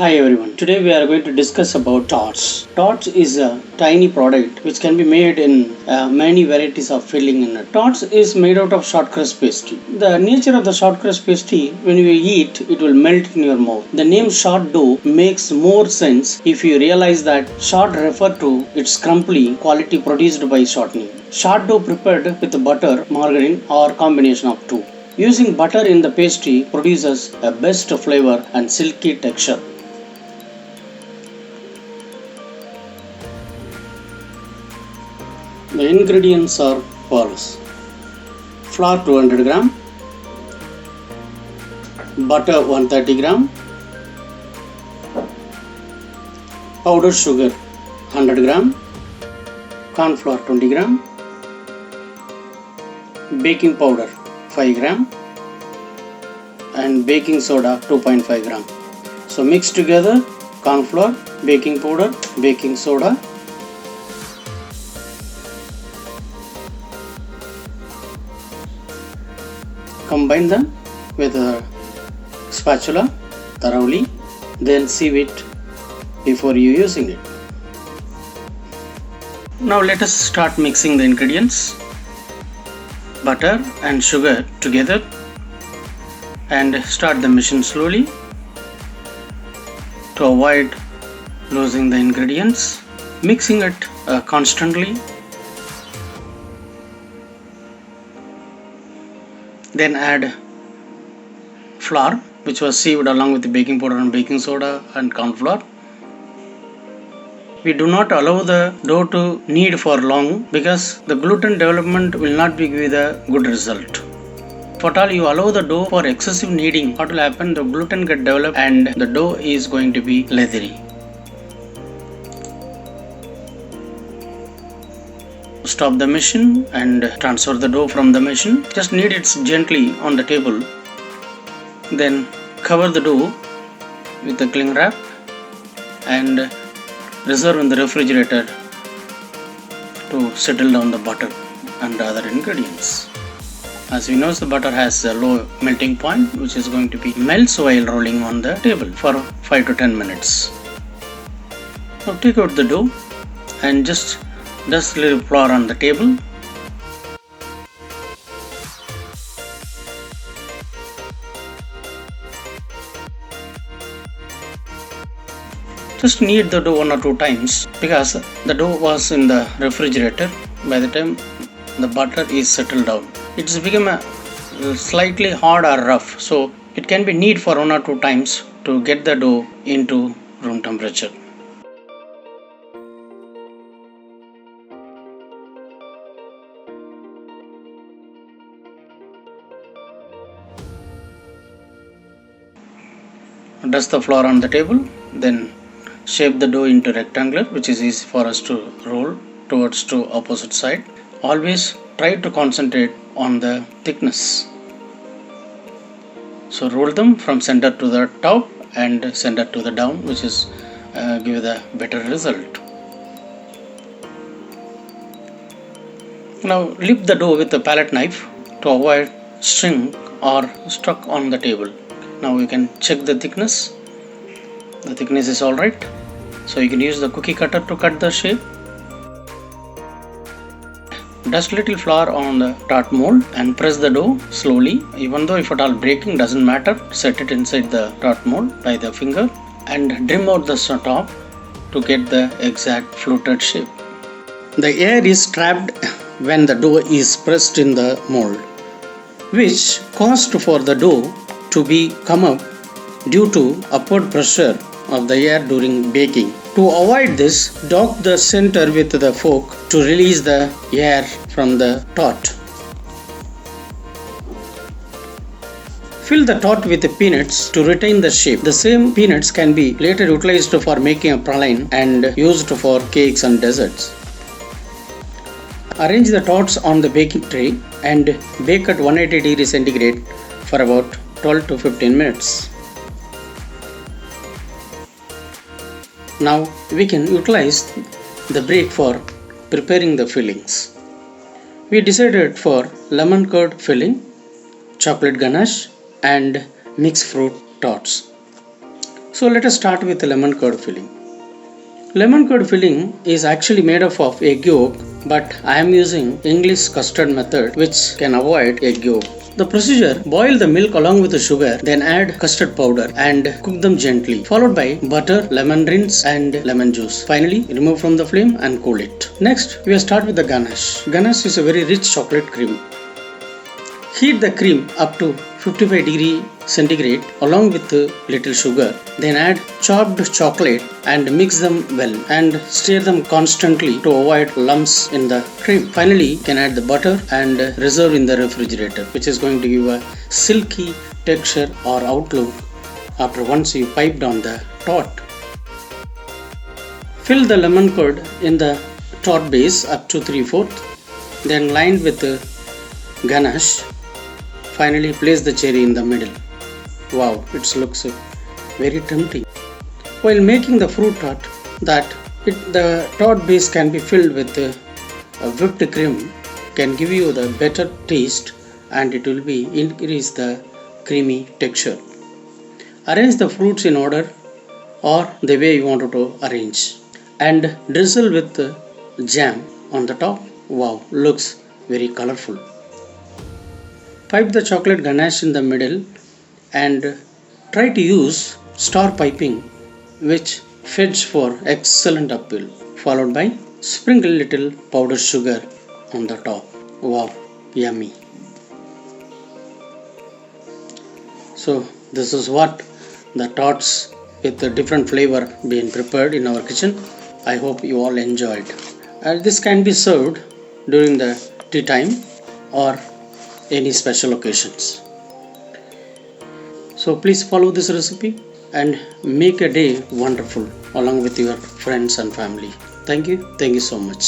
Hi everyone. Today we are going to discuss about tarts. Tarts is a tiny product which can be made in many varieties of filling in it. Tarts is made out of short crust pastry. The nature of the short crust pastry, when you eat, it will melt in your mouth. The name short dough makes more sense if you realize that short refer to its crumbly quality produced by shortening. Short dough prepared with butter, margarine or combination of two. Using butter in the pastry produces a best flavor and silky texture. The ingredients are follows: flour 200 gram, butter 130 gram, powdered sugar 100 gram, corn flour 20 gram, baking powder 5 gram, and baking soda 2.5 gram. So mix together corn flour, baking powder, baking soda. Combine them with a spatula thoroughly, then sieve it before using it. Now let us start mixing the ingredients. Butter and sugar together and start the machine slowly to avoid losing the ingredients. Mixing it constantly. Then add flour, which was sieved along with the baking powder and baking soda and corn flour. We do not allow the dough to knead for long because the gluten development will not give you the good result. If at all you allow the dough for excessive kneading, what will happen? The gluten get developed and the dough is going to be leathery. Stop the machine and transfer the dough from the machine. Just knead it gently on the table. Then cover the dough with a cling wrap and reserve in the refrigerator to settle down the butter and the other ingredients. As we know, the butter has a low melting point which is going to be melts while rolling on the table for 5 to 10 minutes. Now take out the dough and just dust a little flour on the table. Just knead the dough 1 or 2 times because the dough was in the refrigerator. By the time the butter is settled down, it's become a slightly hard or rough, so it can be knead for 1 or 2 times to get the dough into room temperature. Dust the flour on the table, then shape the dough into rectangular, which is easy for us to roll towards to opposite side. Always try to concentrate on the thickness. So roll them from center to the top and center to the down, which is give the better result. Now lift the dough with a palette knife to avoid string or stuck on the table. Now you can check the thickness. The thickness is alright. So you can use the cookie cutter to cut the shape. Dust little flour on the tart mold and press the dough slowly. Even though if at all breaking doesn't matter, set it inside the tart mold by the finger and trim out the top to get the exact fluted shape. The air is trapped when the dough is pressed in the mold, which caused for the dough to be come up due to upward pressure of the air during baking. To avoid this, dock the center with the fork to release the air from the tart. Fill the tart with the peanuts to retain the shape. The same peanuts can be later utilized for making a praline and used for cakes and desserts. Arrange the tarts on the baking tray and bake at 180 degrees centigrade for about 12 to 15 minutes. Now we can utilize the break for preparing the fillings. We decided for lemon curd filling, chocolate ganache and mixed fruit tarts. So let us start with the lemon curd filling. Lemon curd filling is actually made up of egg yolk, but I am using English custard method which can avoid egg yolk. The procedure: boil the milk along with the sugar, then add custard powder and cook them gently, followed by butter, lemon rinse and lemon juice. Finally, remove from the flame and cool it. Next, we will start with the ganache. Ganache is a very rich chocolate cream. Heat the cream up to 55 degree centigrade along with little sugar. Then add chopped chocolate and mix them well and stir them constantly to avoid lumps in the cream. Finally, you can add the butter and reserve in the refrigerator, which is going to give a silky texture or outlook after once you piped on the tart. Fill the lemon curd in the tart base up to 3/4, then lined with ganache. Finally, place the cherry in the middle. Wow, it looks very tempting. While making the fruit tart, the tart base can be filled with whipped cream, can give you the better taste, and it will be increase the creamy texture. Arrange the fruits in order or the way you want to arrange, and drizzle with jam on the top. Wow, looks very colorful. Pipe the chocolate ganache in the middle and try to use star piping, which fits for excellent appeal, followed by sprinkle little powdered sugar on the top. Wow, yummy. So this is what the tarts with a different flavor being prepared in our kitchen. I hope you all enjoyed. This can be served during the tea time or any special occasions. So please follow this recipe and make a day wonderful along with your friends and family. Thank you so much.